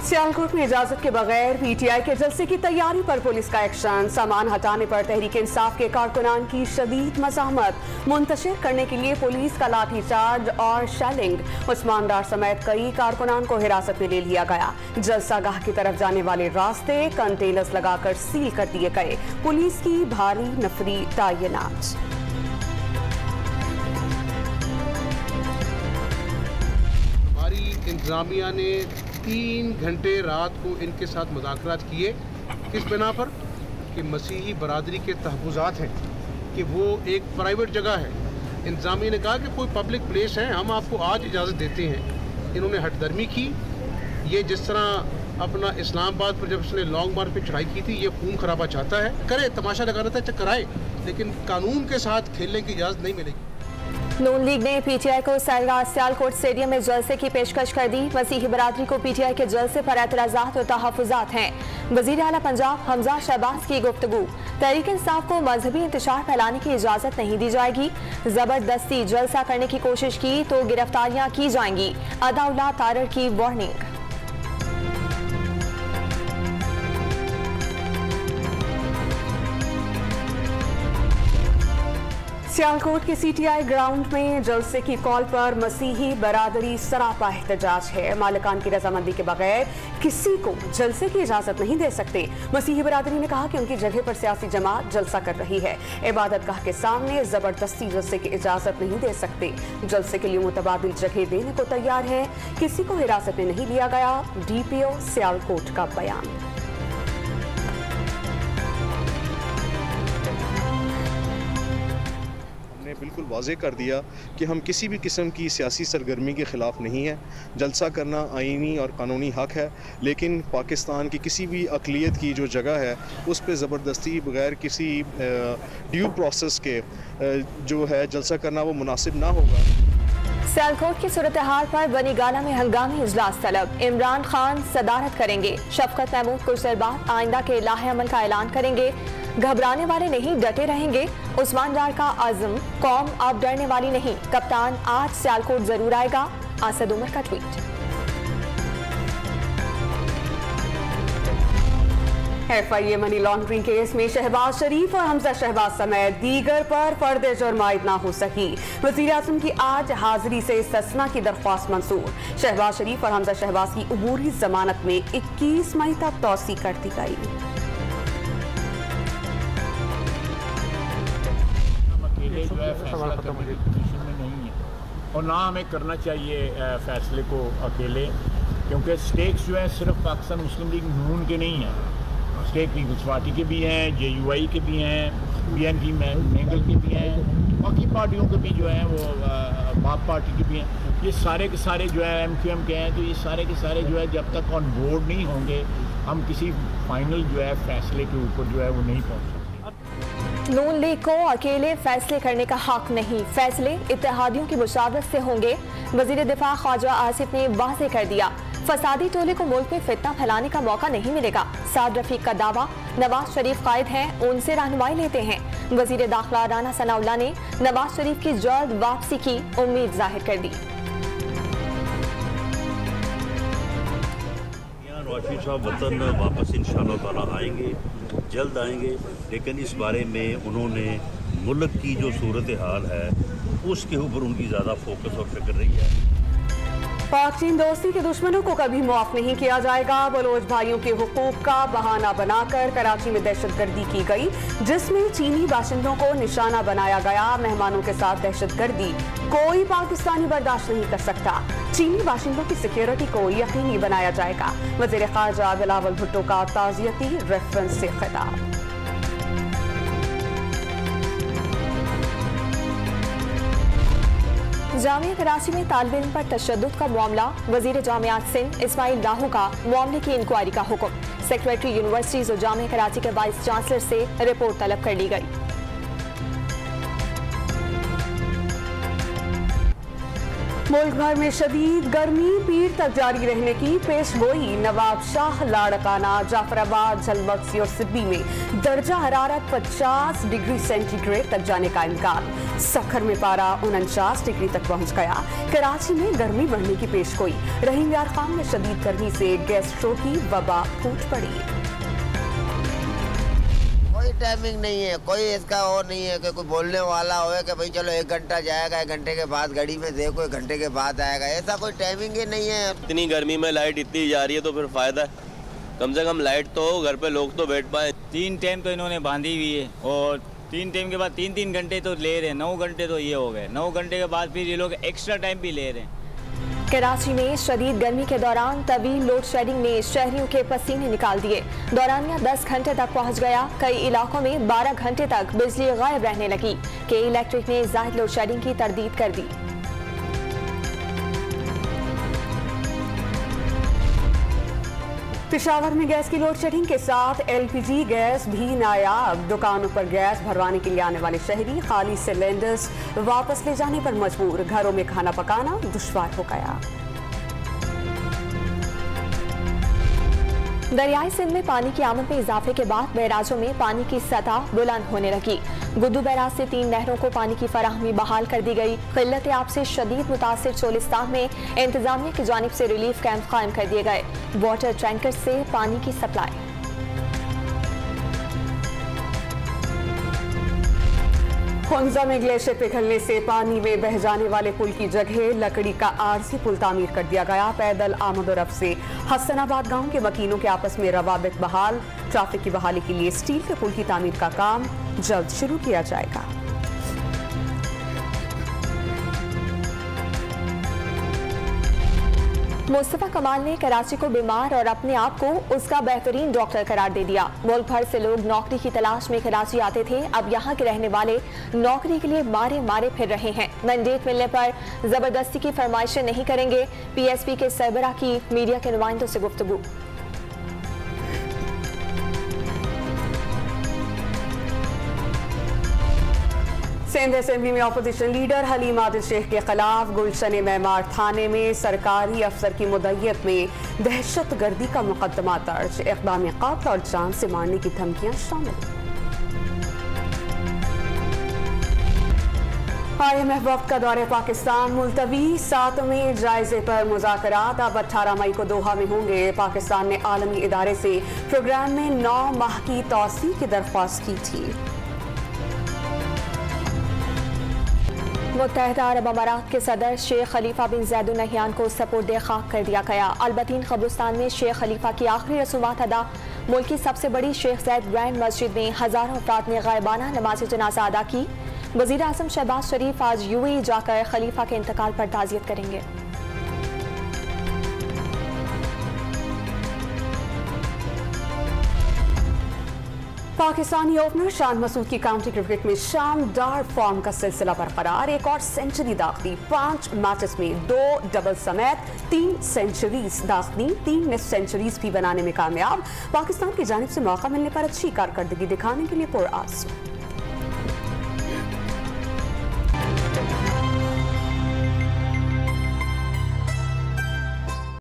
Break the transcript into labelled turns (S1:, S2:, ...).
S1: सियालकोट में इजाजत के बगैर पीटीआई के जलसे की तैयारी पर पुलिस का एक्शन। सामान हटाने पर तहरीक इंसाफ के कारकुनान की शदीद मज़ाहमत। मुंतशिर करने के लिए पुलिस का लाठीचार्ज और शेलिंग। उस्मान डार समेत कई कारकुनान को हिरासत में ले लिया गया। जलसागाह की तरफ जाने वाले रास्ते कंटेनर्स लगाकर सील कर दिए गए। पुलिस की भारी नफरी तैनात।
S2: हमारी इंतजामिया ने 3 घंटे रात को इनके साथ मुज़ाकरात किए। किस बिना पर कि मसीही बरादरी के तहफ़्फ़ुज़ात हैं कि वो एक प्राइवेट जगह है। इंतजामिया ने कहा कि कोई पब्लिक प्लेस है, हम आपको आज इजाज़त देते हैं। इन्होंने हटदर्मी की। ये जिस तरह अपना इस्लामाबाद पर जब उसने लॉन्ग मार्च पर चढ़ाई की थी, ये खून खराबा चाहता है, करे तमाशा लगा रहा था, चक्कराए, लेकिन कानून के साथ खेलने की इजाज़त नहीं मिलेगी।
S3: नून लीग ने पीटीआई को सियालकोट स्टेडियम में जलसे की पेशकश कर दी। मसीही बरादरी को पीटीआई के जलसे पर एतराज़ात और तहफ़्फ़ुज़ात हैं। वज़ीर आला पंजाब हमजा शहबाज की गुफ्तगू। तहरीक इंसाफ को मजहबी इंतशार फैलाने की इजाज़त नहीं दी जाएगी। जबरदस्ती जलसा करने की कोशिश की तो गिरफ्तारियां की जाएंगी। अदाउल्ला तारर की वार्निंग।
S1: सियालकोट के सीटीआई ग्राउंड में जलसे की कॉल पर मसीही बरादरी सरापा एहतजाज है। मालिकान की रजामंदी के बगैर किसी को जलसे की इजाजत नहीं दे सकते। मसीही बरादरी ने कहा कि उनकी जगह पर सियासी जमात जलसा कर रही है। इबादत गाह के सामने जबरदस्ती जलसे की इजाजत नहीं दे सकते। जलसे के लिए मुतबादिल जगह देने को तैयार है। किसी को हिरासत में नहीं लिया गया। डीपीओ सियालकोट का बयान।
S4: बिल्कुल वाज़े कर दिया कि हम किसी भी किस्म की सियासी सरगर्मी के ख़िलाफ़ नहीं हैं। जलसा करना आईनी और कानूनी हक़ है, लेकिन पाकिस्तान की किसी भी अक़लियत की जो जगह है उस पर ज़बरदस्ती बग़ैर किसी ड्यू प्रोसेस के जो है जलसा करना वो मुनासिब ना होगा।
S3: सियालकोट की सूरत हाल पर बनी गाला में हंगामी इजलास तलब। इमरान खान सदारत करेंगे। शफकत महमूद कुछ देर बाद आइंदा के लाहे अमल का ऐलान करेंगे। घबराने वाले नहीं, डटे रहेंगे। उस्मान डार का आज़म, कौम अब डरने वाली नहीं। कप्तान आज सियालकोट जरूर आएगा। आसद उमर का tweet.
S1: FIA money laundering case में शहबाज शरीफ और हमजा शहबाज समेत दीगर पर फर्द जुर्म आयद ना हो सकी। वज़ीर आज़म की आज हाजिरी से इस्तिस्ना की दरख्वास्त मंसूर। शहबाज शरीफ और हमजा शहबाज की अबूरी जमानत में 21 मई तक तौसी कर दी गई।
S5: जो है फैसला करने की पोजीशन में नहीं है और ना हमें करना चाहिए फैसले को अकेले, क्योंकि स्टेक्स जो है सिर्फ पाकिस्तान मुस्लिम लीग नून के नहीं हैं। स्टेक पीपल्स पार्टी के भी हैं, JUI के भी हैं, PNP मैंगल के भी हैं, बाकी पार्टियों के भी जो है वो बाप पार्टी के भी हैं। ये सारे के सारे जो है MQM के हैं। तो ये सारे के सारे जो है जब तक ऑन बोर्ड नहीं होंगे हम किसी फाइनल जो है फैसले के ऊपर जो है वो नहीं पहुँच सकते।
S3: नून लीग को अकेले फैसले करने का हक नहीं, फैसले इत्तेहादियों की मुशावरत से होंगे। वजीर दिफा ख्वाजा आसिफ ने वाज़ेह कर दिया, फसादी टोले को मुल्क में फितना फैलाने का मौका नहीं मिलेगा। साद रफीक का दावा, नवाज शरीफ कायद हैं, उनसे रहनुमाई लेते हैं। वजीर दाखिला राना सनाउल्लाह ने नवाज शरीफ की जल्द वापसी की उम्मीद जाहिर कर दी।
S6: नवाज शरीफ साहब वतन वापस इंशाअल्लाह ताला आएंगे, जल्द आएंगे, लेकिन इस बारे में उन्होंने मुल्क की जो सूरत हाल है उसके ऊपर उनकी ज़्यादा फोकस और फिक्र रही है।
S1: पाक चीन दोस्ती के दुश्मनों को कभी माफ नहीं किया जाएगा। बलोच भाइयों के हुकूक का बहाना बनाकर कराची में दहशतगर्दी की गई, जिसमें चीनी बाशिंदों को निशाना बनाया गया। मेहमानों के साथ दहशतगर्दी कोई पाकिस्तानी बर्दाश्त नहीं कर सकता। चीनी बाशिंदों की सिक्योरिटी को यकीनी बनाया जाएगा। वज़ीर ख़ारजा बिलावल भुट्टो का ताज़ियती रेफरेंस से खिताब।
S3: जामिया कराची में तालिब इल्म पर तशद्दुद का मामला। वजीर जामियात सिंध इस्माइल लाहू का मामले की इंक्वायरी का हुक्म। सेक्रेटरी यूनिवर्सिटीज और जामिया कराची के वाइस चांसलर से रिपोर्ट तलब कर ली गई।
S1: मुल्क भर में शदीद गर्मी पीर तक जारी रहने की पेशगोई। नवाब शाह, लाड़काना, जाफराबाद, झलबक्सी और सिब्बी में दर्जा हरारत 50 डिग्री सेंटीग्रेड तक जाने का इम्कान। सखर में पारा 49 डिग्री तक पहुंच गया। कराची में गर्मी बढ़ने की पेशगोई। रहीम यार खान में शदीद गर्मी से गैस्ट्रो की वबा फूट पड़ी।
S7: कोई टाइमिंग नहीं है, कोई इसका वो नहीं है कि कोई बोलने वाला हो कि भाई चलो 1 घंटा जाएगा, 1 घंटे के बाद घड़ी में देखो 1 घंटे के बाद आएगा। ऐसा कोई टाइमिंग ही नहीं है।
S8: इतनी गर्मी में लाइट इतनी जा रही है तो फिर फायदा है, कम से कम लाइट तो हो, घर पे लोग तो बैठ पाए।
S9: 3 टाइम तो इन्होंने बांधी हुई है और 3 टाइम के बाद 3-3 घंटे तो ले रहे हैं। 9 घंटे तो ये हो गए। 9 घंटे के बाद फिर ये लोग एक्स्ट्रा टाइम भी ले रहे हैं।
S3: कराची में शदीद गर्मी के दौरान तवील लोड शेडिंग ने शहरियों के पसीने निकाल दिए। दौरानिया 10 घंटे तक पहुंच गया। कई इलाकों में 12 घंटे तक बिजली गायब रहने लगी। के इलेक्ट्रिक ने जायद लोड शेडिंग की तरदीद कर दी।
S1: पेशावर में गैस की लोड शेडिंग के साथ एलपीजी गैस भी नायाब। दुकानों पर गैस भरवाने के लिए आने वाले शहरी खाली सिलेंडर्स वापस ले जाने पर मजबूर। घरों में खाना पकाना दुश्वार हो गया।
S3: दरियाई सिंध में पानी की आमद में इजाफे के बाद बैराजों में पानी की सतह बुलंद होने लगी। गुद्दू बैराज से 3 नहरों को पानी की फराहमी बहाल कर दी गई। किल्लत आब से शदीद मुतासिर चोलिस्तान में इंतजामिया की जानिब से रिलीफ कैंप कायम कर दिए गए। वाटर टैंकर से पानी की सप्लाई।
S1: खुंजा में ग्लेशियर पिघलने से पानी में बह जाने वाले पुल की जगह लकड़ी का आरजी पुल तामीर कर दिया गया। पैदल आमद और रफ्त से हसनाबाद गांव के मकीनों के आपस में रवाबित बहाल। ट्रैफिक की बहाली के लिए स्टील के पुल की तामीर का काम जल्द शुरू किया जाएगा।
S3: मुस्तफा कमाल ने कराची को बीमार और अपने आप को उसका बेहतरीन डॉक्टर करार दे दिया। मुल्क भर से लोग नौकरी की तलाश में कराची आते थे, अब यहाँ के रहने वाले नौकरी के लिए मारे मारे फिर रहे हैं। मैंडेट मिलने पर जबरदस्ती की फरमाइशें नहीं करेंगे। पीएसपी के सरबराह की मीडिया के नुमाइंदों से गुफ्तगू।
S1: सिंध असेंबली में अपोजिशन लीडर हलीम आदिल शेख के खिलाफ गुलशन मेमार थाने में सरकारी अफसर की मुद्दत में दहशतगर्दी का मुकदमा दर्ज। इक़दाम क़त्ल और जान से मारने की धमकियां शामिल। IMF वक्त का दौरे पाकिस्तान मुलतवी। 7वें जायजे पर मुज़ाकरात अब 18 मई को दोहा में होंगे। पाकिस्तान ने आलमी इदारे से प्रोग्राम में 9 माह की तौसी की दरख्वास्त की थी।
S3: मुत्तहिदा अरब अमारात के सदर शेख खलीफा बिन ज़ैद अल नहयान को सपुर्द खाक कर दिया गया। अलबतीन कब्रिस्तान में शेख खलीफा की आखिरी रसूमात अदा। मुल्क की सबसे बड़ी शेख ज़ैद ग्रैंड मस्जिद में हज़ारों अफराद ने गायबाना नमाज जनाजा अदा की। वज़ीर आज़म शहबाज शरीफ आज UAE जाकर खलीफा के इंतकाल पर ताज़ियत करेंगे।
S1: पाकिस्तानी ओपनर शान मसूद की काउंटी क्रिकेट में शानदार फॉर्म का सिलसिला बरकरार। एक और सेंचुरी दागती। 5 मैचेस में 2 डबल समेत 3 सेंचुरीज दागती। 3 सेंचुरीज भी बनाने में कामयाब। पाकिस्तान की जानिब से मौका मिलने पर अच्छी कारकर्दगी दिखाने के लिए पुरआस।